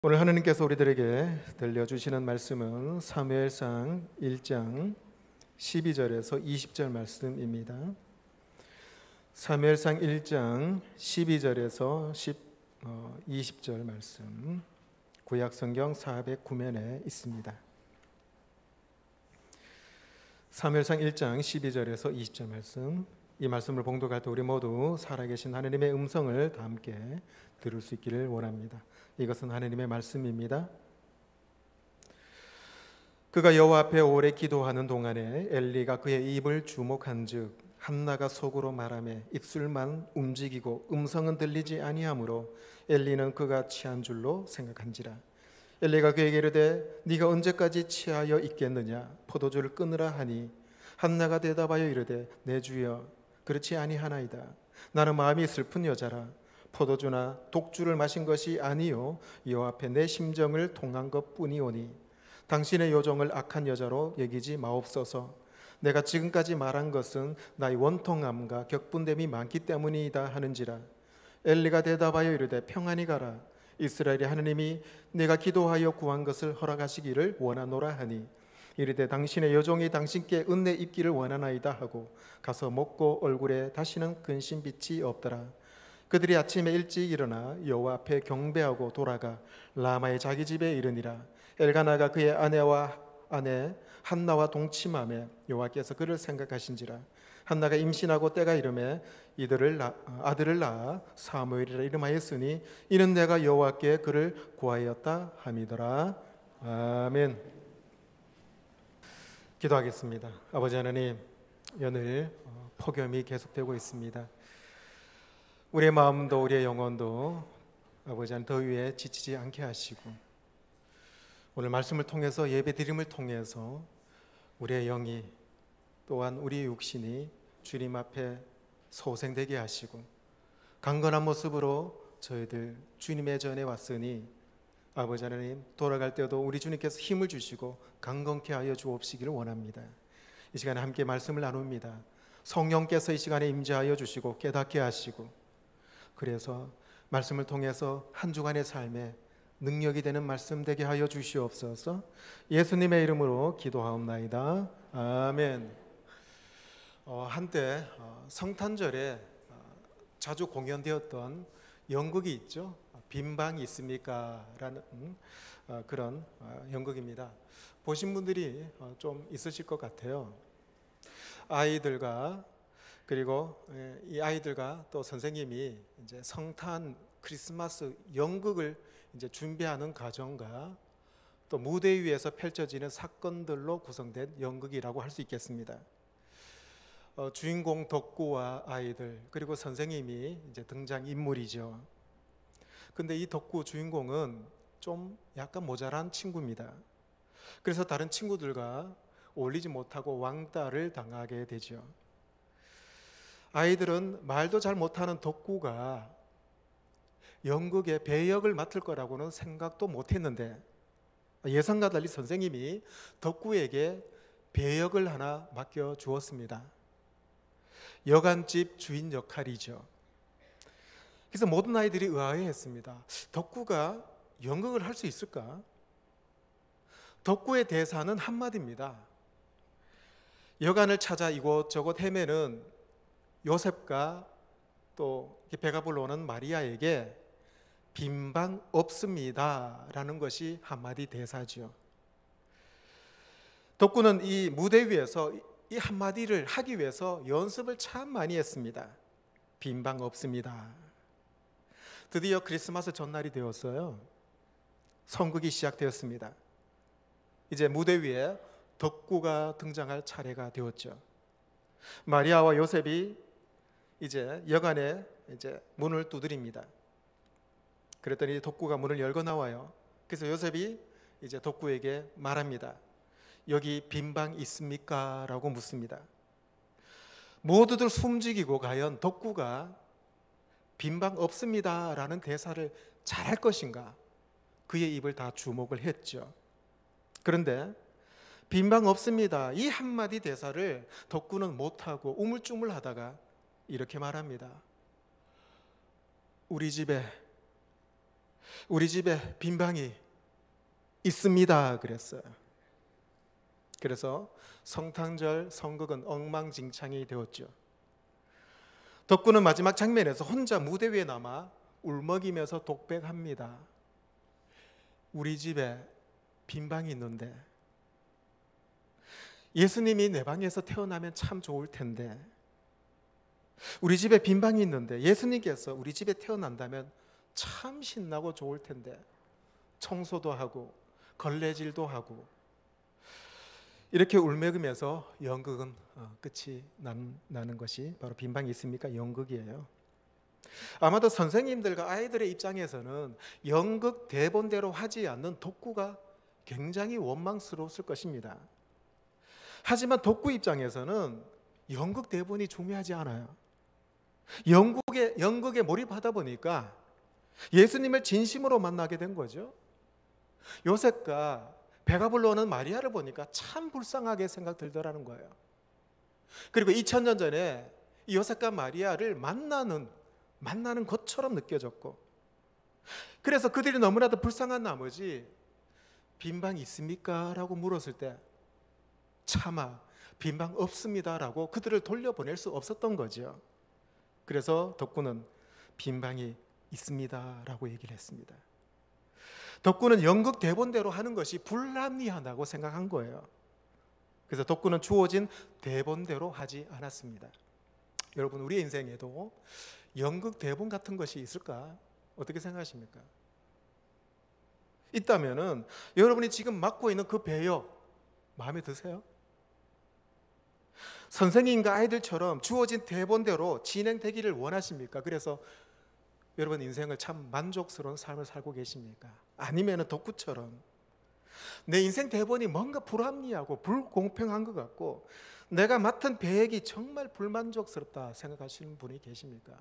오늘 하느님께서 우리들에게 들려주시는 말씀은 사무엘상 1장 12절에서 20절 말씀입니다. 사무엘상 1장 12절에서 20절 말씀, 구약성경 409면에 있습니다. 사무엘상 1장 12절에서 20절 말씀, 이 말씀을 봉독할 때 우리 모두 살아계신 하느님의 음성을 다 함께 들을 수 있기를 원합니다. 이것은 하느님의 말씀입니다. 그가 여호와 앞에 오래 기도하는 동안에 엘리가 그의 입을 주목한즉 한나가 속으로 말하며 입술만 움직이고 음성은 들리지 아니하므로 엘리는 그가 취한 줄로 생각한지라. 엘리가 그에게 이르되 네가 언제까지 취하여 있겠느냐? 포도주를 끊으라 하니 한나가 대답하여 이르되 내 주여 그렇지 아니하나이다. 나는 마음이 슬픈 여자라. 포도주나 독주를 마신 것이 아니요 여호와 앞에 내 심정을 통한 것뿐이오니 당신의 요정을 악한 여자로 여기지 마옵소서. 내가 지금까지 말한 것은 나의 원통함과 격분됨이 많기 때문이다 하는지라. 엘리가 대답하여 이르되 평안히 가라. 이스라엘의 하느님이 내가 기도하여 구한 것을 허락하시기를 원하노라 하니 이르되 당신의 여종이 당신께 은혜 입기를 원하나이다 하고 가서 먹고 얼굴에 다시는 근심빛이 없더라. 그들이 아침에 일찍 일어나 여호와 앞에 경배하고 돌아가 라마의 자기 집에 이르니라. 엘가나가 그의 아내 한나와 동침하며 여호와께서 그를 생각하신지라. 한나가 임신하고 때가 이르매 아들을 낳아 사무엘이라 이름하였으니 이는 내가 여호와께 그를 구하였다 함이더라. 아멘. 기도하겠습니다. 아버지 하나님, 연일 폭염이 계속되고 있습니다. 우리의 마음도 우리의 영혼도 아버지 하나님 더위에 지치지 않게 하시고 오늘 말씀을 통해서 예배드림을 통해서 우리의 영이 또한 우리의 육신이 주님 앞에 소생되게 하시고 강건한 모습으로 저희들 주님의 전에 왔으니 아버지 하나님 돌아갈 때도 우리 주님께서 힘을 주시고 강건케 하여 주옵시기를 원합니다. 이 시간에 함께 말씀을 나눕니다. 성령께서 이 시간에 임재하여 주시고 깨닫게 하시고 그래서 말씀을 통해서 한 주간의 삶에 능력이 되는 말씀 되게 하여 주시옵소서. 예수님의 이름으로 기도하옵나이다. 아멘. 한때 성탄절에 자주 공연되었던 연극이 있죠. 빈방이 있습니까? 라는 그런 연극입니다. 보신 분들이 좀 있으실 것 같아요. 아이들과 그리고 이 아이들과 또 선생님이 이제 성탄 크리스마스 연극을 이제 준비하는 과정과 또 무대 위에서 펼쳐지는 사건들로 구성된 연극이라고 할 수 있겠습니다. 주인공 덕구와 아이들 그리고 선생님이 이제 등장 인물이죠. 근데 이 덕구 주인공은 좀 약간 모자란 친구입니다. 그래서 다른 친구들과 어울리지 못하고 왕따를 당하게 되죠. 아이들은 말도 잘 못하는 덕구가 연극의 배역을 맡을 거라고는 생각도 못했는데 예상과 달리 선생님이 덕구에게 배역을 하나 맡겨 주었습니다. 여간집 주인 역할이죠. 그래서 모든 아이들이 의아해했습니다. 덕구가 연극을 할 수 있을까? 덕구의 대사는 한마디입니다. 여간을 찾아 이곳저곳 헤매는 요셉과 또 배가 불러오는 마리아에게 빈방 없습니다 라는 것이 한마디 대사죠. 덕구는 이 무대 위에서 이 한마디를 하기 위해서 연습을 참 많이 했습니다. 빈방 없습니다. 드디어 크리스마스 전날이 되었어요. 성극이 시작되었습니다. 이제 무대 위에 덕구가 등장할 차례가 되었죠. 마리아와 요셉이 이제 여간에 이제 문을 두드립니다. 그랬더니 덕구가 문을 열고 나와요. 그래서 요셉이 이제 덕구에게 말합니다. 여기 빈방 있습니까? 라고 묻습니다. 모두들 숨죽이고 과연 덕구가 빈방 없습니다 라는 대사를 잘할 것인가? 그의 입을 다 주목을 했죠. 그런데 빈방 없습니다 이 한마디 대사를 덕구는 못하고 우물쭈물하다가 이렇게 말합니다. 우리 집에 우리 집에 빈방이 있습니다 그랬어요. 그래서 성탄절 성극은 엉망진창이 되었죠. 덕구는 마지막 장면에서 혼자 무대 위에 남아 울먹이면서 독백합니다. 우리 집에 빈방이 있는데 예수님이 내 방에서 태어나면 참 좋을 텐데, 우리 집에 빈방이 있는데 예수님께서 우리 집에 태어난다면 참 신나고 좋을 텐데, 청소도 하고 걸레질도 하고. 이렇게 울먹이면서 연극은 끝이 나는 것이 바로 빈방이 있습니까? 연극이에요. 아마도 선생님들과 아이들의 입장에서는 연극 대본대로 하지 않는 덕구가 굉장히 원망스러웠을 것입니다. 하지만 덕구 입장에서는 연극 대본이 중요하지 않아요. 연극에 몰입하다 보니까 예수님을 진심으로 만나게 된 거죠. 요셉과 배가 불러오는 마리아를 보니까 참 불쌍하게 생각 들더라는 거예요. 그리고 2000년 전에 이 요셉과 마리아를 만나는 것처럼 느껴졌고, 그래서 그들이 너무나도 불쌍한 나머지 빈방 있습니까? 라고 물었을 때 차마 빈방 없습니다 라고 그들을 돌려보낼 수 없었던 거죠. 그래서 덕구는 빈방이 있습니다 라고 얘기를 했습니다. 덕구는 연극 대본대로 하는 것이 불합리하다고 생각한 거예요. 그래서 덕구는 주어진 대본대로 하지 않았습니다. 여러분, 우리 인생에도 연극 대본 같은 것이 있을까? 어떻게 생각하십니까? 있다면은 여러분이 지금 맡고 있는 그 배역 마음에 드세요? 선생님과 아이들처럼 주어진 대본대로 진행되기를 원하십니까? 그래서 여러분 인생을 참 만족스러운 삶을 살고 계십니까? 아니면 덕구처럼 내 인생 대본이 뭔가 불합리하고 불공평한 것 같고 내가 맡은 배역이 정말 불만족스럽다 생각하시는 분이 계십니까?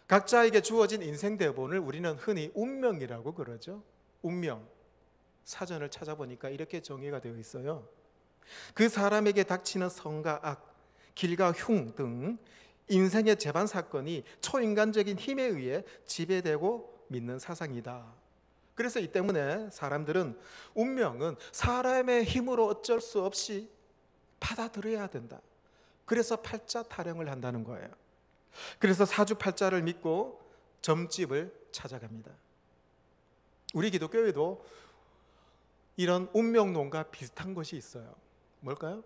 각자에게 주어진 인생 대본을 우리는 흔히 운명이라고 그러죠. 운명. 사전을 찾아보니까 이렇게 정의가 되어 있어요. 그 사람에게 닥치는 선과 악, 길과 흉 등 인생의 재반 사건이 초인간적인 힘에 의해 지배되고 믿는 사상이다. 그래서 이 때문에 사람들은 운명은 사람의 힘으로 어쩔 수 없이 받아들여야 된다. 그래서 팔자 타령을 한다는 거예요. 그래서 사주팔자를 믿고 점집을 찾아갑니다. 우리 기독교에도 이런 운명론과 비슷한 것이 있어요. 뭘까요?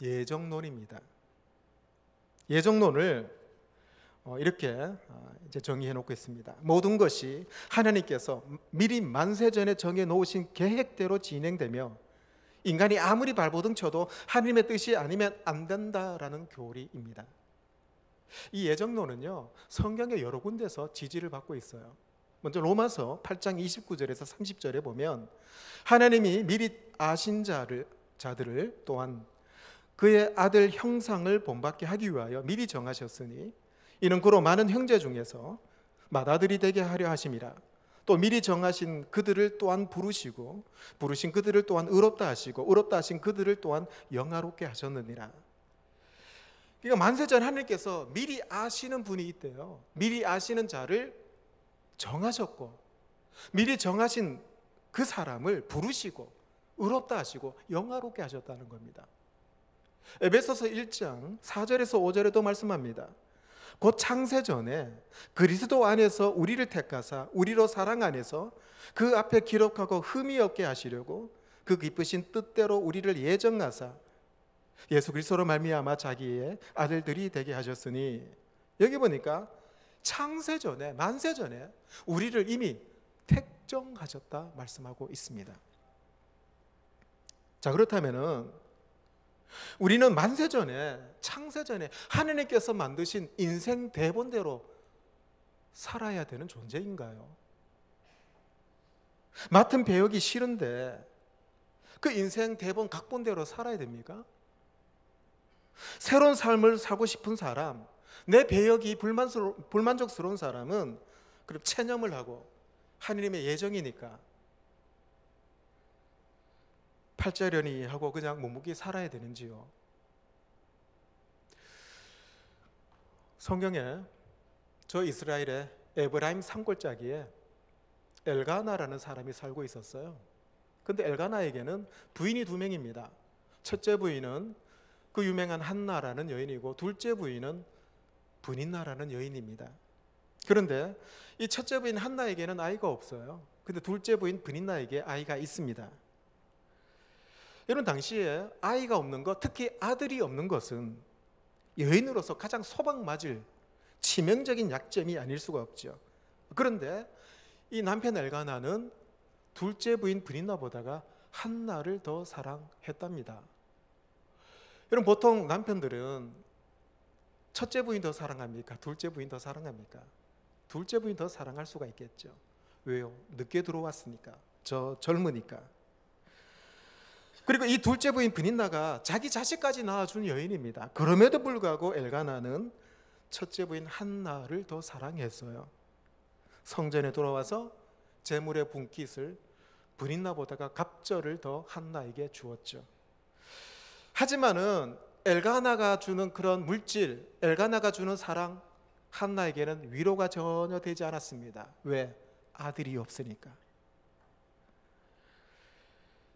예정론입니다. 예정론을 이렇게 이제 정의해 놓고 있습니다. 모든 것이 하나님께서 미리 만세전에 정해 놓으신 계획대로 진행되며 인간이 아무리 발버둥 쳐도 하나님의 뜻이 아니면 안 된다라는 교리입니다. 이 예정론은요, 성경의 여러 군데서 지지를 받고 있어요. 먼저 로마서 8장 29절에서 30절에 보면 하나님이 미리 아신 자들을 또한 그의 아들 형상을 본받게 하기 위하여 미리 정하셨으니 이는 그로 많은 형제 중에서 맏아들이 되게 하려 하심이라. 또 미리 정하신 그들을 또한 부르시고 부르신 그들을 또한 의롭다 하시고 의롭다 하신 그들을 또한 영화롭게 하셨느니라. 그러니까 만세전 하나님께서 미리 아시는 분이 있대요. 미리 아시는 자를 정하셨고 미리 정하신 그 사람을 부르시고 의롭다 하시고 영화롭게 하셨다는 겁니다. 에베소서 1장 4절에서 5절에도 말씀합니다. 곧 창세전에 그리스도 안에서 우리를 택하사 우리로 사랑 안에서 그 앞에 기록하고 흠이 없게 하시려고 그 기쁘신 뜻대로 우리를 예정하사 예수 그리스도로 말미암아 자기의 아들들이 되게 하셨으니, 여기 보니까 창세전에 만세전에 우리를 이미 택정하셨다 말씀하고 있습니다. 자, 그렇다면은 우리는 만세전에 창세전에 하느님께서 만드신 인생 대본대로 살아야 되는 존재인가요? 맡은 배역이 싫은데 그 인생 대본 각본대로 살아야 됩니까? 새로운 삶을 살고 싶은 사람, 내 배역이 불만족스러운 사람은 그럼 체념을 하고 하느님의 예정이니까 팔자려니 하고 그냥 묵묵히 살아야 되는지요? 성경에 저 이스라엘의 에브라임 산골짜기에 엘가나라는 사람이 살고 있었어요. 근데 엘가나에게는 부인이 두 명입니다. 첫째 부인은 그 유명한 한나라는 여인이고, 둘째 부인은 브닌나라는 여인입니다. 그런데 이 첫째 부인 한나에게는 아이가 없어요. 근데 둘째 부인 브닌나에게 아이가 있습니다. 이런 당시에 아이가 없는 것, 특히 아들이 없는 것은 여인으로서 가장 소박맞을 치명적인 약점이 아닐 수가 없죠. 그런데 이 남편 엘가나는 둘째 부인 브닌나보다가 한나를 더 사랑했답니다. 여러분, 보통 남편들은 첫째 부인 더 사랑합니까? 둘째 부인 더 사랑합니까? 둘째 부인 더 사랑할 수가 있겠죠. 왜요? 늦게 들어왔으니까. 저 젊으니까. 그리고 이 둘째 부인 브닌나가 자기 자식까지 낳아준 여인입니다. 그럼에도 불구하고 엘가나는 첫째 부인 한나를 더 사랑했어요. 성전에 돌아와서 제물의 분깃을 브닌나보다가 갑절을 더 한나에게 주었죠. 하지만은 엘가나가 주는 그런 물질, 엘가나가 주는 사랑, 한나에게는 위로가 전혀 되지 않았습니다. 왜? 아들이 없으니까.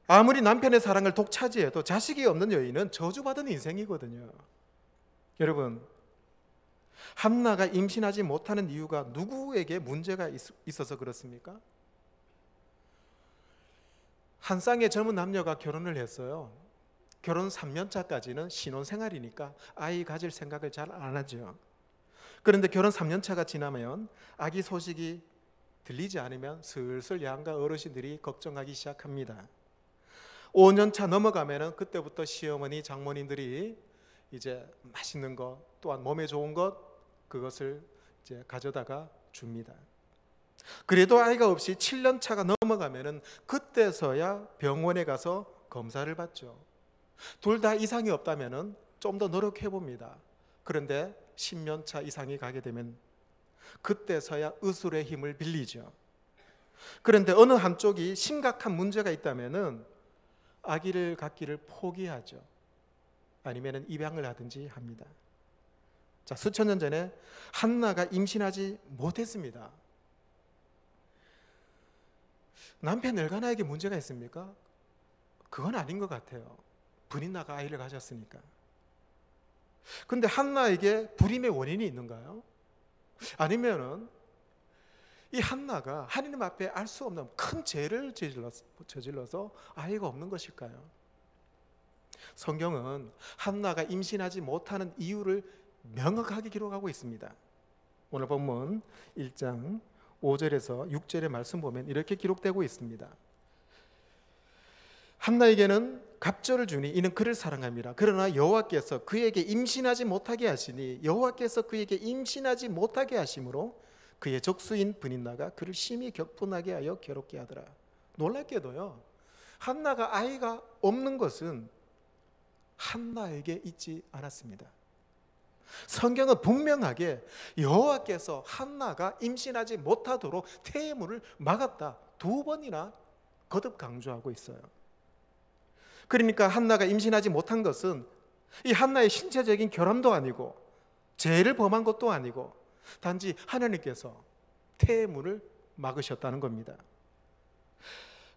아무리 남편의 사랑을 독차지해도 자식이 없는 여인은 저주받은 인생이거든요. 여러분, 한나가 임신하지 못하는 이유가 누구에게 문제가 있어서 그렇습니까? 한 쌍의 젊은 남녀가 결혼을 했어요. 결혼 3년 차까지는 신혼생활이니까 아이 가질 생각을 잘 안 하죠. 그런데 결혼 3년 차가 지나면 아기 소식이 들리지 않으면 슬슬 양가 어르신들이 걱정하기 시작합니다. 5년 차 넘어가면은 그때부터 시어머니, 장모님들이 이제 맛있는 것, 또한 몸에 좋은 것, 그것을 이제 가져다가 줍니다. 그래도 아이가 없이 7년 차가 넘어가면은 그때서야 병원에 가서 검사를 받죠. 둘 다 이상이 없다면은 좀 더 노력해 봅니다. 그런데 10년 차 이상이 가게 되면 그때서야 의술의 힘을 빌리죠. 그런데 어느 한쪽이 심각한 문제가 있다면은 아기를 갖기를 포기하죠. 아니면은 입양을 하든지 합니다. 자, 수천 년 전에 한나가 임신하지 못했습니다. 남편 엘가나에게 문제가 있습니까? 그건 아닌 것 같아요. 브닌나가 아이를 가졌으니까. 근데 한나에게 불임의 원인이 있는가요? 아니면은 이 한나가 하나님 앞에 알 수 없는 큰 죄를 저질러서 아이가 없는 것일까요? 성경은 한나가 임신하지 못하는 이유를 명확하게 기록하고 있습니다. 오늘 본문 1장 5절에서 6절의 말씀 보면 이렇게 기록되고 있습니다. 한나에게는 갑절을 주니 이는 그를 사랑함이라. 그러나 여호와께서 그에게 임신하지 못하게 하시니 여호와께서 그에게 임신하지 못하게 하심으로 그의 적수인 브닌나가 그를 심히 격분하게 하여 괴롭게 하더라. 놀랍게도요, 한나가 아이가 없는 것은 한나에게 있지 않았습니다. 성경은 분명하게 여호와께서 한나가 임신하지 못하도록 태문을 막았다, 2번이나 거듭 강조하고 있어요. 그러니까 한나가 임신하지 못한 것은 이 한나의 신체적인 결함도 아니고 죄를 범한 것도 아니고 단지 하나님께서 태문을 막으셨다는 겁니다.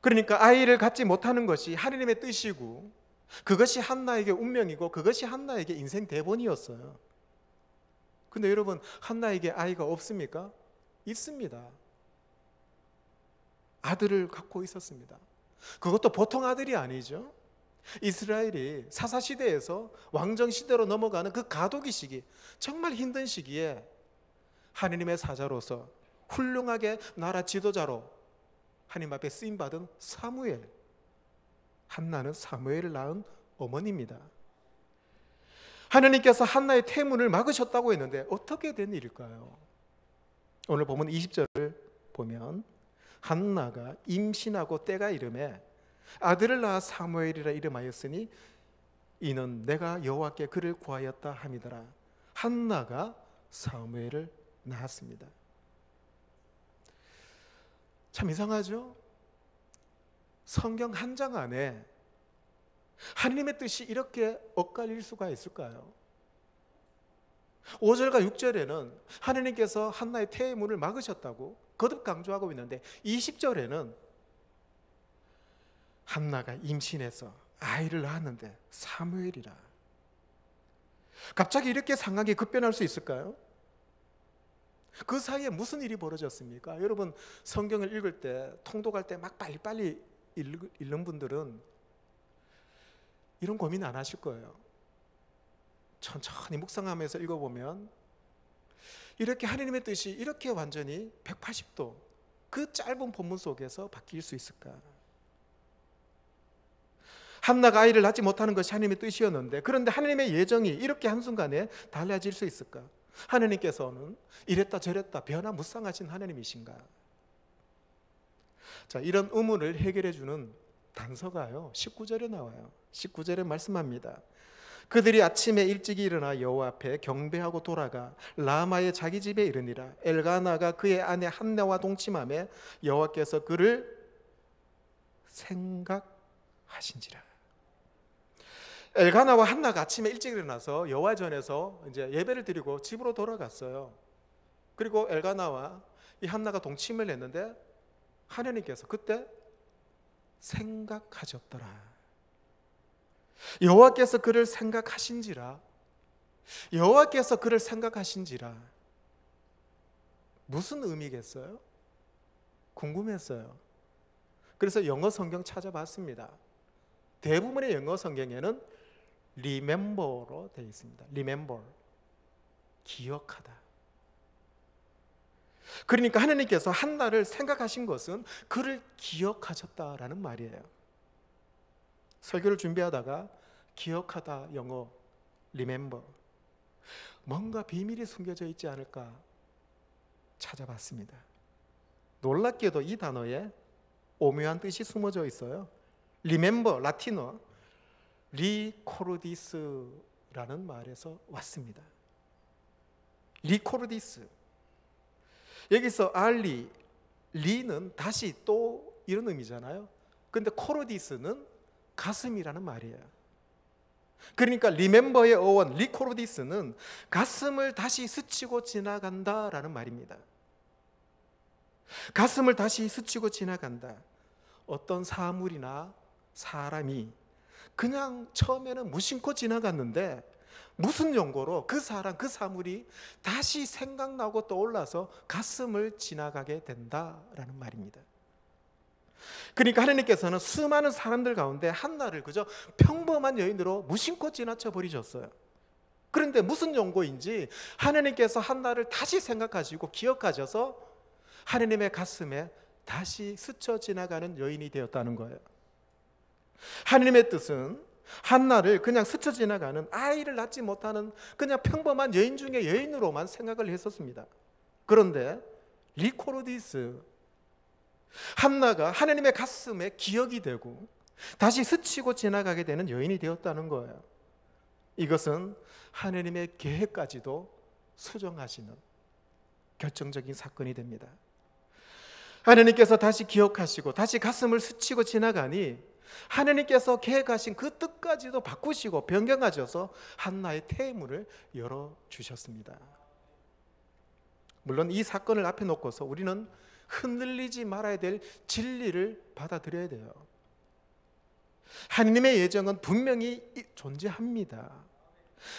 그러니까 아이를 갖지 못하는 것이 하나님의 뜻이고 그것이 한나에게 운명이고 그것이 한나에게 인생 대본이었어요. 근데 여러분, 한나에게 아이가 없습니까? 있습니다. 아들을 갖고 있었습니다. 그것도 보통 아들이 아니죠. 이스라엘이 사사시대에서 왕정시대로 넘어가는 그 가도기 시기, 정말 힘든 시기에 하느님의 사자로서 훌륭하게 나라 지도자로 하나님 앞에 쓰임받은 사무엘, 한나는 사무엘을 낳은 어머니입니다. 하나님께서 한나의 태문을 막으셨다고 했는데 어떻게 된 일일까요? 오늘 보면 20절을 보면 한나가 임신하고 때가 이르매 아들을 낳아 사무엘이라 이름하였으니 이는 내가 여호와께 그를 구하였다 함이더라. 한나가 사무엘을 낳았습니다. 참 이상하죠? 성경 한 장 안에 하나님의 뜻이 이렇게 엇갈릴 수가 있을까요? 5절과 6절에는 하나님께서 한나의 태문을 막으셨다고 거듭 강조하고 있는데 20절에는 한나가 임신해서 아이를 낳았는데 사무엘이라. 갑자기 이렇게 상황이 급변할 수 있을까요? 그 사이에 무슨 일이 벌어졌습니까? 여러분 성경을 읽을 때 통독할 때 막 빨리빨리 읽는 분들은 이런 고민 안 하실 거예요. 천천히 묵상하면서 읽어보면 이렇게 하나님의 뜻이 이렇게 완전히 180도 그 짧은 본문 속에서 바뀔 수 있을까? 한나가 아이를 낳지 못하는 것이 하나님의 뜻이었는데, 그런데 하나님의 예정이 이렇게 한순간에 달라질 수 있을까? 하나님께서는 이랬다 저랬다 변화무쌍하신 하나님이신가? 자, 이런 의문을 해결해 주는 단서가요 19절에 나와요. 19절에 말씀합니다. 그들이 아침에 일찍 일어나 여호와 앞에 경배하고 돌아가 라마의 자기 집에 이르니라. 엘가나가 그의 아내 한나와 동침하며 여호와께서 그를 생각하신지라. 엘가나와 한나가 아침에 일찍 일어나서 여호와 전에서 이제 예배를 드리고 집으로 돌아갔어요. 그리고 엘가나와 이 한나가 동침을 했는데 하나님께서 그때 생각하셨더라. 여호와께서 그를 생각하신지라. 여호와께서 그를 생각하신지라. 무슨 의미겠어요? 궁금했어요. 그래서 영어 성경 찾아봤습니다. 대부분의 영어 성경에는 remember로 되어 있습니다. remember, 기억하다. 그러니까 하나님께서 한나를 생각하신 것은 그를 기억하셨다라는 말이에요. 설교를 준비하다가 기억하다 영어 remember, 뭔가 비밀이 숨겨져 있지 않을까 찾아봤습니다. 놀랍게도 이 단어에 오묘한 뜻이 숨어져 있어요. remember, 라틴어 리코르디스라는 말에서 왔습니다. 리코르디스. 여기서 알리, 리는 다시 또 이런 의미잖아요. 근데 코르디스는 가슴이라는 말이에요. 그러니까 리멤버의 어원 리코르디스는 가슴을 다시 스치고 지나간다라는 말입니다. 가슴을 다시 스치고 지나간다. 어떤 사물이나 사람이 그냥 처음에는 무심코 지나갔는데 무슨 연고로 그 사람, 그 사물이 다시 생각나고 떠올라서 가슴을 지나가게 된다라는 말입니다. 그러니까 하나님께서는 수많은 사람들 가운데 한나를 그저 평범한 여인으로 무심코 지나쳐 버리셨어요. 그런데 무슨 연고인지 하나님께서 한나를 다시 생각하시고 기억하셔서 하나님의 가슴에 다시 스쳐 지나가는 여인이 되었다는 거예요. 하나님의 뜻은 한나를 그냥 스쳐 지나가는 아이를 낳지 못하는 그냥 평범한 여인 중에 여인으로만 생각을 했었습니다. 그런데 리코르디스, 한나가 하나님의 가슴에 기억이 되고 다시 스치고 지나가게 되는 여인이 되었다는 거예요. 이것은 하나님의 계획까지도 수정하시는 결정적인 사건이 됩니다. 하나님께서 다시 기억하시고 다시 가슴을 스치고 지나가니 하나님께서 계획하신 그 뜻까지도 바꾸시고 변경하셔서 한나의 태문을 열어주셨습니다. 물론 이 사건을 앞에 놓고서 우리는 흔들리지 말아야 될 진리를 받아들여야 돼요. 하나님의 예정은 분명히 존재합니다.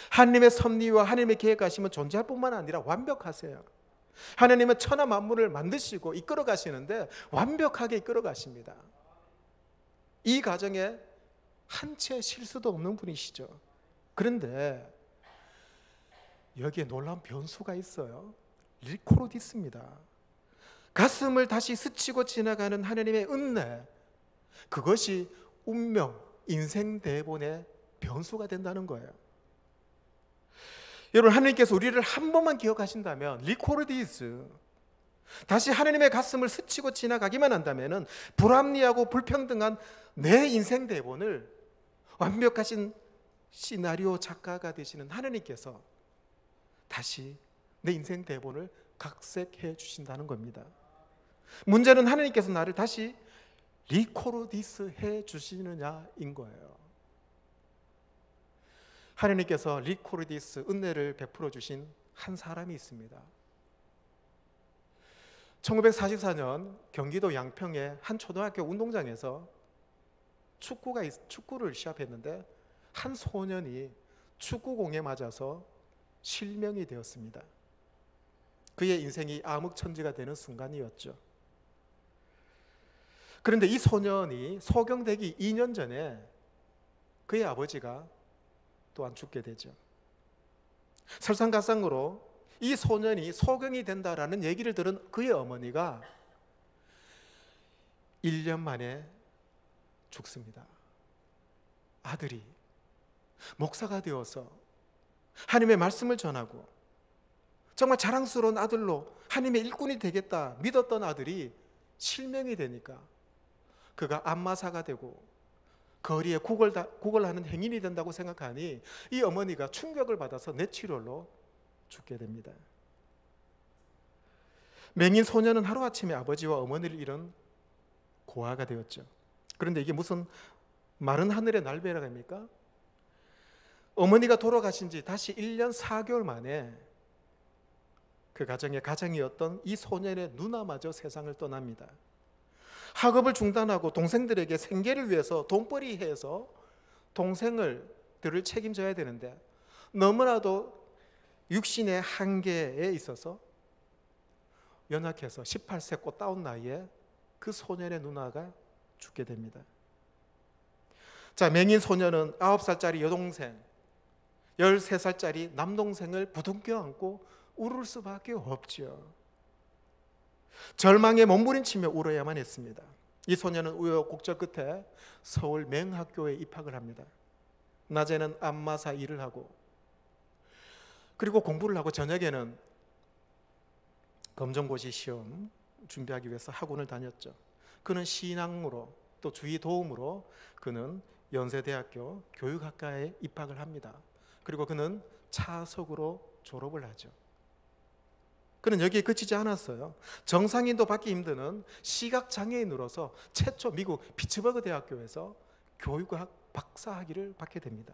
하나님의 섭리와 하나님의 계획하심은 존재할 뿐만 아니라 완벽하세요. 하나님은 천하 만물을 만드시고 이끌어 가시는데 완벽하게 이끌어 가십니다. 이 가정에 한 채 실수도 없는 분이시죠. 그런데 여기에 놀라운 변수가 있어요. 리코르디스입니다. 가슴을 다시 스치고 지나가는 하나님의 은혜, 그것이 운명, 인생 대본의 변수가 된다는 거예요. 여러분, 하나님께서 우리를 한 번만 기억하신다면, 리코르디스, 다시 하나님의 가슴을 스치고 지나가기만 한다면 불합리하고 불평등한 내 인생 대본을 완벽하신 시나리오 작가가 되시는 하나님께서 다시 내 인생 대본을 각색해 주신다는 겁니다. 문제는 하나님께서 나를 다시 리코르디스 해 주시느냐인 거예요. 하나님께서 리코르디스, 은혜를 베풀어 주신 한 사람이 있습니다. 1944년 경기도 양평의 한 초등학교 운동장에서 축구를 시합했는데 한 소년이 축구공에 맞아서 실명이 되었습니다. 그의 인생이 암흑천지가 되는 순간이었죠. 그런데 이 소년이 소경되기 2년 전에 그의 아버지가 또한 죽게 되죠. 설상가상으로 이 소년이 소경이 된다라는 얘기를 들은 그의 어머니가 1년 만에 죽습니다. 아들이 목사가 되어서 하나님의 말씀을 전하고 정말 자랑스러운 아들로 하나님의 일꾼이 되겠다 믿었던 아들이 실명이 되니까 그가 안마사가 되고 거리에 구걸하는 행인이 된다고 생각하니 이 어머니가 충격을 받아서 뇌출혈로 죽게 됩니다. 맹인 소년은 하루아침에 아버지와 어머니를 잃은 고아가 되었죠. 그런데 이게 무슨 마른 하늘의 날벼락입니까? 어머니가 돌아가신 지 다시 1년 4개월 만에 그 가정의 가장이었던 이 소년의 누나마저 세상을 떠납니다. 학업을 중단하고 동생들에게 생계를 위해서 돈벌이해서 동생들을 책임져야 되는데 너무나도 육신의 한계에 있어서 연약해서 18세 꽃다운 나이에 그 소년의 누나가 죽게 됩니다. 자, 맹인 소년은 9살짜리 여동생, 13살짜리 남동생을 부둥켜 안고 울을 수밖에 없죠. 절망에 몸부림치며 울어야만 했습니다. 이 소년은 우여곡절 끝에 서울 맹학교에 입학을 합니다. 낮에는 안마사 일을 하고 그리고 공부를 하고 저녁에는 검정고시 시험 준비하기 위해서 학원을 다녔죠. 그는 신앙으로 또 주의 도움으로 그는 연세대학교 교육학과에 입학을 합니다. 그리고 그는 차석으로 졸업을 하죠. 그는 여기에 그치지 않았어요. 정상인도 받기 힘드는 시각장애인으로서 최초 미국 피츠버그 대학교에서 교육학 박사학위를 받게 됩니다.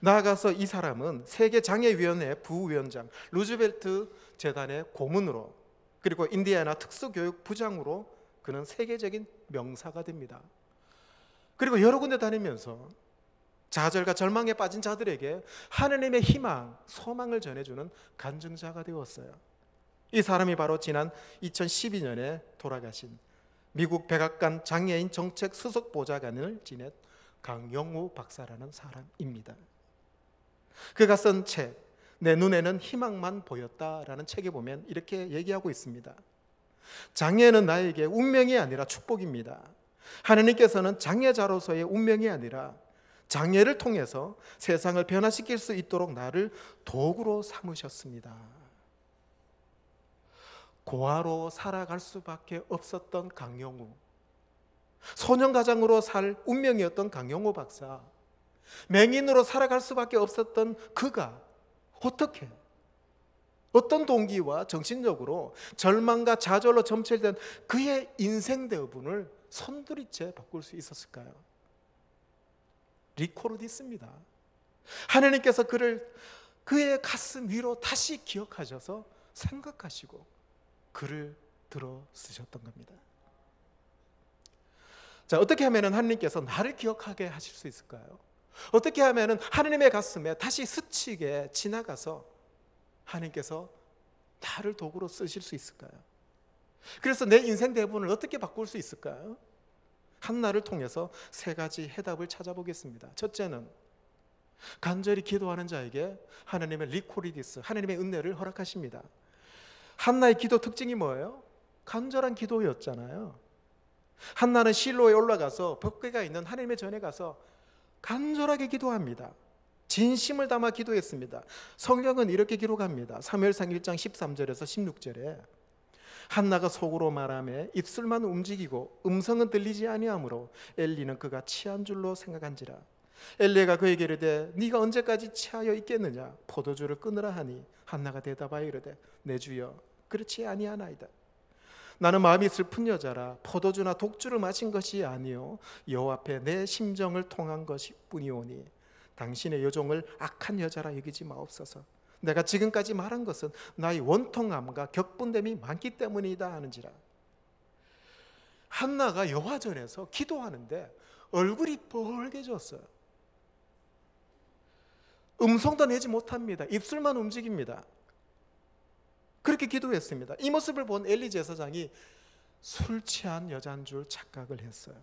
나아가서 이 사람은 세계장애위원회 부위원장, 루즈벨트 재단의 고문으로 그리고 인디애나 특수교육부장으로 그는 세계적인 명사가 됩니다. 그리고 여러 군데 다니면서 좌절과 절망에 빠진 자들에게 하느님의 희망, 소망을 전해주는 간증자가 되었어요. 이 사람이 바로 지난 2012년에 돌아가신 미국 백악관 장애인 정책 수석 보좌관을 지낸 강영우 박사라는 사람입니다. 그가 쓴 책, 내 눈에는 희망만 보였다라는 책에 보면 이렇게 얘기하고 있습니다. 장애는 나에게 운명이 아니라 축복입니다. 하느님께서는 장애자로서의 운명이 아니라 장애를 통해서 세상을 변화시킬 수 있도록 나를 도구로 삼으셨습니다. 고아로 살아갈 수밖에 없었던 강영우, 소년가장으로 살 운명이었던 강영우 박사, 맹인으로 살아갈 수밖에 없었던 그가 어떻게, 어떤 동기와 정신적으로 절망과 좌절로 점철된 그의 인생 대부분을 손들이째 바꿀 수 있었을까요? 리코르디스입니다. 하나님께서 그의 가슴 위로 다시 기억하셔서 생각하시고 그를 들어 쓰셨던 겁니다. 자, 어떻게 하면 하나님께서 나를 기억하게 하실 수 있을까요? 어떻게 하면 하나님의 가슴에 다시 스치게 지나가서 하나님께서 나를 도구로 쓰실 수 있을까요? 그래서 내 인생 대부분을 어떻게 바꿀 수 있을까요? 한나를 통해서 3가지 해답을 찾아보겠습니다. 첫째는 간절히 기도하는 자에게 하나님의 리코리디스, 하나님의 은혜를 허락하십니다. 한나의 기도 특징이 뭐예요? 간절한 기도였잖아요. 한나는 실로에 올라가서 벽궤가 있는 하나님의 전에 가서 간절하게 기도합니다. 진심을 담아 기도했습니다. 성경은 이렇게 기록합니다. 사무엘상 1장 13절에서 16절에 한나가 속으로 말하며 입술만 움직이고 음성은 들리지 아니하므로 엘리는 그가 취한 줄로 생각한지라. 엘리가 그에게 이르되 네가 언제까지 취하여 있겠느냐? 포도주를 끊으라 하니 한나가 대답하여 이르되 내 주여 그렇지 아니하나이다. 나는 마음이 슬픈 여자라 포도주나 독주를 마신 것이 아니요 여호와 앞에 내 심정을 통한 것이 뿐이오니 당신의 여종을 악한 여자라 여기지 마옵소서. 내가 지금까지 말한 것은 나의 원통함과 격분됨이 많기 때문이다 하는지라. 한나가 여호와전에서 기도하는데 얼굴이 뻘개졌어요. 음성도 내지 못합니다. 입술만 움직입니다. 그렇게 기도했습니다. 이 모습을 본 엘리 제사장이 술 취한 여자인 줄 착각을 했어요.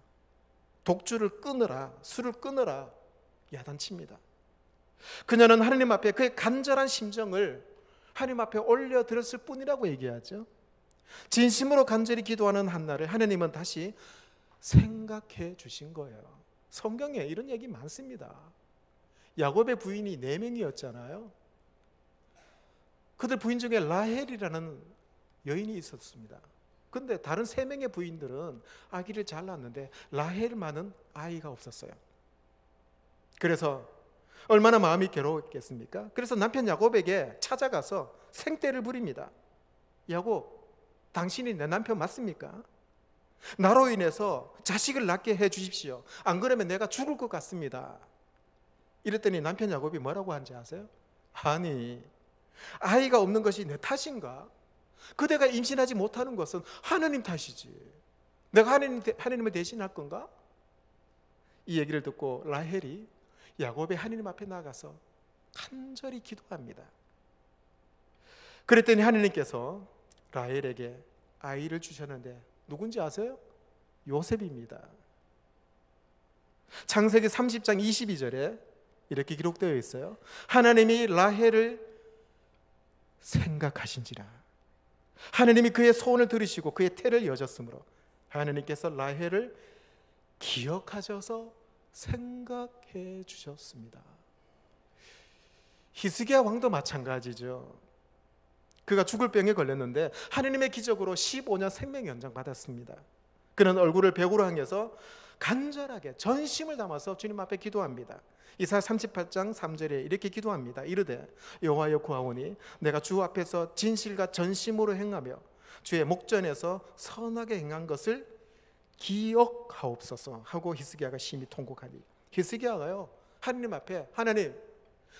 독주를 끊으라, 술을 끊으라 야단칩니다. 그녀는 하나님 앞에 그의 간절한 심정을 하나님 앞에 올려드렸을 뿐이라고 얘기하죠. 진심으로 간절히 기도하는 한나를 하나님은 다시 생각해 주신 거예요. 성경에 이런 얘기 많습니다. 야곱의 부인이 4명이었잖아요. 그들 부인 중에 라헬이라는 여인이 있었습니다. 근데 다른 3명의 부인들은 아기를 잘 낳았는데 라헬만은 아이가 없었어요. 그래서 얼마나 마음이 괴로웠겠습니까? 그래서 남편 야곱에게 찾아가서 생떼를 부립니다. 야곱, 당신이 내 남편 맞습니까? 나로 인해서 자식을 낳게 해 주십시오. 안 그러면 내가 죽을 것 같습니다. 이랬더니 남편 야곱이 뭐라고 한지 아세요? 아니, 아이가 없는 것이 내 탓인가? 그대가 임신하지 못하는 것은 하나님 탓이지. 내가 하나님을 대신할 건가? 이 얘기를 듣고 라헬이 야곱의 하나님 앞에 나가서 간절히 기도합니다. 그랬더니 하나님께서 라헬에게 아이를 주셨는데 누군지 아세요? 요셉입니다. 창세기 30장 22절에 이렇게 기록되어 있어요. 하나님이 라헬을 생각하신지라. 하나님이 그의 소원을 들으시고 그의 태를 여셨으므로 하나님께서 라헬을 기억하셔서 생각해 주셨습니다. 히스기야 왕도 마찬가지죠. 그가 죽을 병에 걸렸는데 하나님의 기적으로 15년 생명 연장 받았습니다. 그는 얼굴을 벽으로 향해서 간절하게 전심을 담아서 주님 앞에 기도합니다. 이사야 38장 3절에 이렇게 기도합니다. 이르되 여호와여 구하오니 내가 주 앞에서 진실과 전심으로 행하며 주의 목전에서 선하게 행한 것을 기억하옵소서 하고 히스기야가 심히 통곡하니, 히스기야가요 하나님 앞에 하나님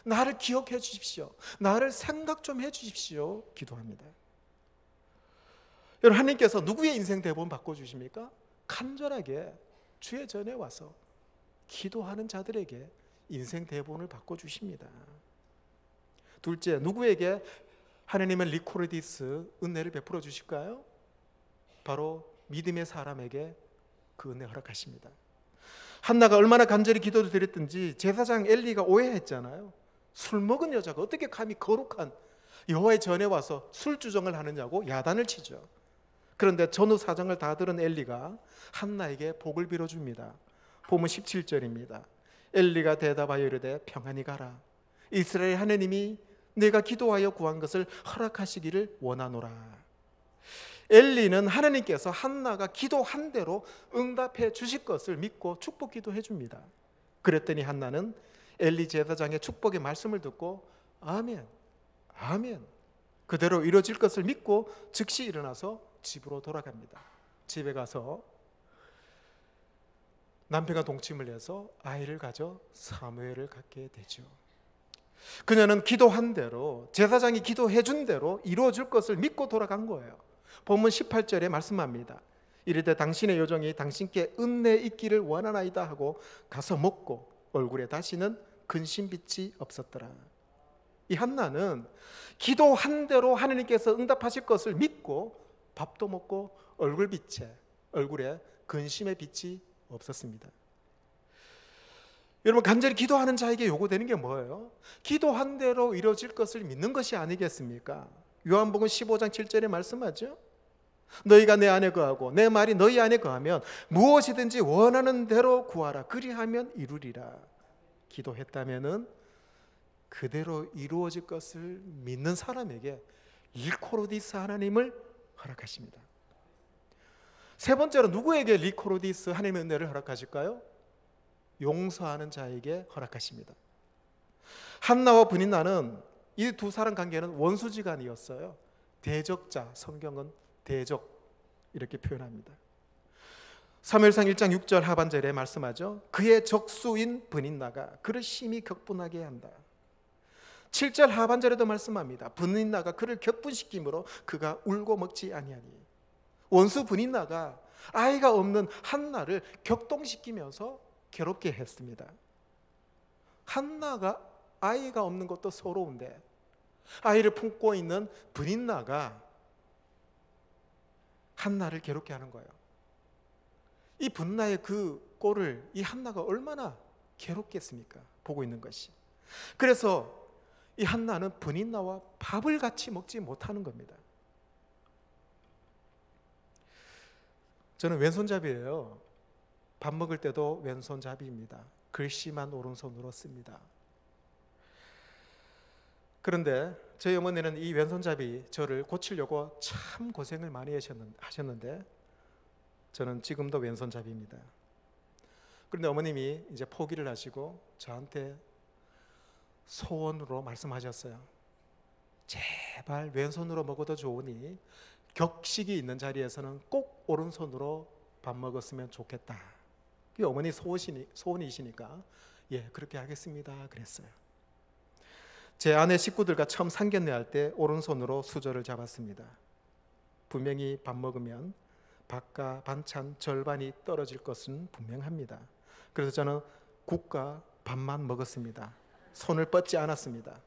나를 기억해 주십시오, 나를 생각 좀 해 주십시오 기도합니다. 여러분, 하나님께서 누구의 인생 대본 바꿔주십니까? 간절하게 주의 전에 와서 기도하는 자들에게 인생 대본을 바꿔주십니다. 둘째, 누구에게 하나님은 리코르디스 은혜를 베풀어 주실까요? 바로 믿음의 사람에게 그 은혜 허락하십니다. 한나가 얼마나 간절히 기도를 드렸든지 제사장 엘리가 오해했잖아요. 술 먹은 여자가 어떻게 감히 거룩한 여호와의 전에 와서 술주정을 하느냐고 야단을 치죠. 그런데 전후 사정을 다 들은 엘리가 한나에게 복을 빌어줍니다. 보면 17절입니다. 엘리가 대답하여 이르되 평안히 가라. 이스라엘 하나님이 내가 기도하여 구한 것을 허락하시기를 원하노라. 엘리는 하나님께서 한나가 기도한 대로 응답해 주실 것을 믿고 축복 기도해 줍니다. 그랬더니 한나는 엘리 제사장의 축복의 말씀을 듣고 아멘, 아멘, 그대로 이루어질 것을 믿고 즉시 일어나서 집으로 돌아갑니다. 집에 가서 남편과 동침을 해서 아이를 가져 사무엘을 갖게 되죠. 그녀는 기도한 대로, 제사장이 기도해 준 대로 이루어질 것을 믿고 돌아간 거예요. 본문 18절에 말씀합니다. 이르되 당신의 요정이 당신께 은혜 있기를 원하나이다 하고 가서 먹고 얼굴에 다시는 근심빛이 없었더라. 이 한나는 기도한 대로 하나님께서 응답하실 것을 믿고 밥도 먹고 얼굴에 근심의 빛이 없었습니다. 여러분, 간절히 기도하는 자에게 요구되는 게 뭐예요? 기도한 대로 이루어질 것을 믿는 것이 아니겠습니까? 요한복음 15장 7절에 말씀하죠. 너희가 내 안에 거하고 내 말이 너희 안에 거하면 무엇이든지 원하는 대로 구하라. 그리하면 이루리라. 기도했다면은 그대로 이루어질 것을 믿는 사람에게 리코로디스 하나님을 허락하십니다. 세 번째로 누구에게 리코로디스 하나님의 은혜를 허락하실까요? 용서하는 자에게 허락하십니다. 한나와 브닌나는 이 두 사람 관계는 원수지간이었어요. 대적자, 성경은 대적 이렇게 표현합니다. 사무엘상 1장 6절 하반절에 말씀하죠. 그의 적수인 브닌나가 그를 심히 격분하게 한다. 7절 하반절에도 말씀합니다. 브닌나가 그를 격분시킴으로 그가 울고 먹지 아니하니. 원수 브닌나가 아이가 없는 한나를 격동시키면서 괴롭게 했습니다. 한나가 아이가 없는 것도 서러운데 아이를 품고 있는 브닌나가 한나를 괴롭게 하는 거예요. 이 브닌나의 그 꼴을 이 한나가 얼마나 괴롭겠습니까? 보고 있는 것이. 그래서 이 한나는 브닌나와 밥을 같이 먹지 못하는 겁니다. 저는 왼손잡이에요. 밥 먹을 때도 왼손잡이입니다. 글씨만 오른손으로 씁니다. 그런데 저희 어머니는 이 왼손잡이 저를 고치려고 참 고생을 많이 하셨는데 저는 지금도 왼손잡이입니다. 그런데 어머님이 이제 포기를 하시고 저한테 소원으로 말씀하셨어요. 제발 왼손으로 먹어도 좋으니 격식이 있는 자리에서는 꼭 오른손으로 밥 먹었으면 좋겠다. 그게 어머니 소원이시니까 예, 그렇게 하겠습니다 그랬어요. 제 아내 식구들과 처음 상견례 할 때 오른손으로 수저를 잡았습니다. 분명히 밥 먹으면 밥과 반찬 절반이 떨어질 것은 분명합니다. 그래서 저는 국과 밥만 먹었습니다. 손을 뻗지 않았습니다.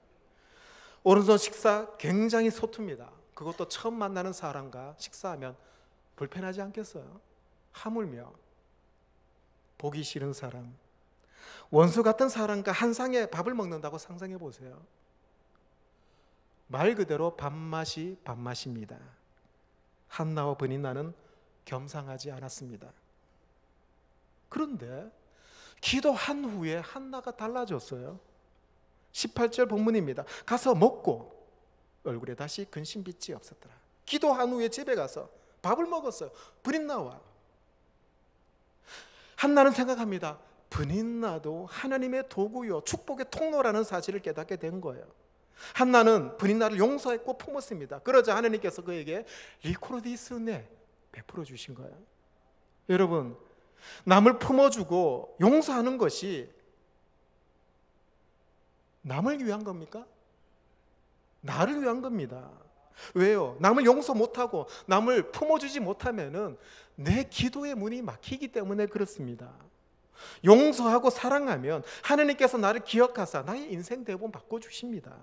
오른손 식사 굉장히 서툽니다. 그것도 처음 만나는 사람과 식사하면 불편하지 않겠어요? 하물며 보기 싫은 사람, 원수 같은 사람과 한 상에 밥을 먹는다고 상상해 보세요. 말 그대로 밥맛이 밥맛입니다. 한나와 브닌나는 겸상하지 않았습니다. 그런데 기도한 후에 한나가 달라졌어요. 18절 본문입니다. 가서 먹고 얼굴에 다시 근심빛이 없었더라. 기도한 후에 집에 가서 밥을 먹었어요. 브닌나와. 한나는 생각합니다. 브닌나도 하나님의 도구요 축복의 통로라는 사실을 깨닫게 된 거예요. 한나는 브닌나를 용서했고 품었습니다. 그러자 하나님께서 그에게 리코르디스네 베풀어 주신 거예요. 여러분, 남을 품어주고 용서하는 것이 남을 위한 겁니까? 나를 위한 겁니다. 왜요? 남을 용서 못하고 남을 품어주지 못하면은 내 기도의 문이 막히기 때문에 그렇습니다. 용서하고 사랑하면 하나님께서 나를 기억하사 나의 인생 대본 바꿔주십니다.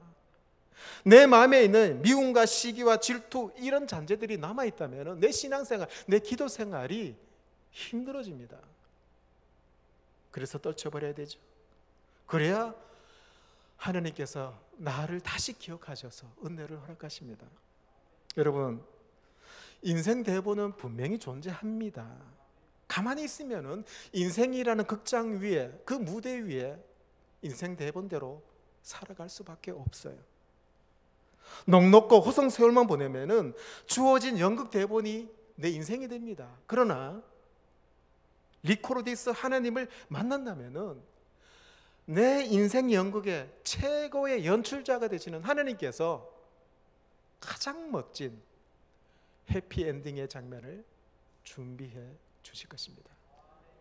내 마음에 있는 미움과 시기와 질투 이런 잔재들이 남아있다면 내 신앙생활, 내 기도생활이 힘들어집니다. 그래서 떨쳐버려야 되죠. 그래야 하나님께서 나를 다시 기억하셔서 은혜를 허락하십니다. 여러분, 인생 대본은 분명히 존재합니다. 가만히 있으면은 인생이라는 극장 위에, 그 무대 위에 인생 대본대로 살아갈 수밖에 없어요. 넉넉고 호성세월만 보내면은 주어진 연극 대본이 내 인생이 됩니다. 그러나 리코르디스 하나님을 만난다면은 내 인생 연극의 최고의 연출자가 되시는 하나님께서 가장 멋진 해피엔딩의 장면을 준비해 주실 것입니다.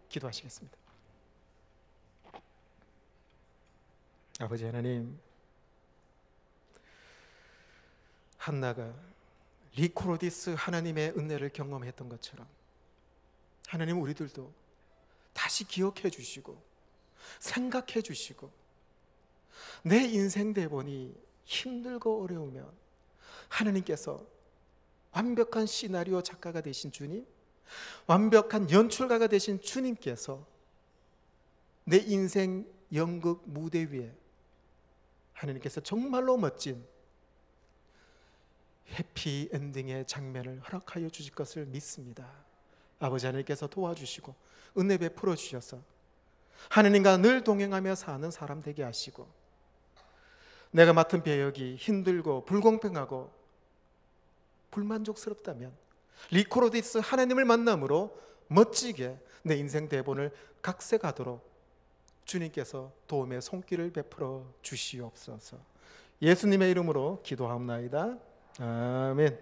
기도하시겠습니다. 아버지 하나님, 한나가 리코르디스 하나님의 은혜를 경험했던 것처럼 하나님 우리들도 다시 기억해 주시고 생각해 주시고 내 인생 대본이 힘들고 어려우면 하나님께서 완벽한 시나리오 작가가 되신 주님, 완벽한 연출가가 되신 주님께서 내 인생 연극 무대 위에 하나님께서 정말로 멋진 해피엔딩의 장면을 허락하여 주실 것을 믿습니다. 아버지 하나님께서 도와주시고 은혜 베풀어 주셔서 하나님과 늘 동행하며 사는 사람 되게 하시고 내가 맡은 배역이 힘들고 불공평하고 불만족스럽다면 리코르디스 하나님을 만남으로 멋지게 내 인생 대본을 각색하도록 주님께서 도움의 손길을 베풀어 주시옵소서. 예수님의 이름으로 기도하옵나이다. 아멘.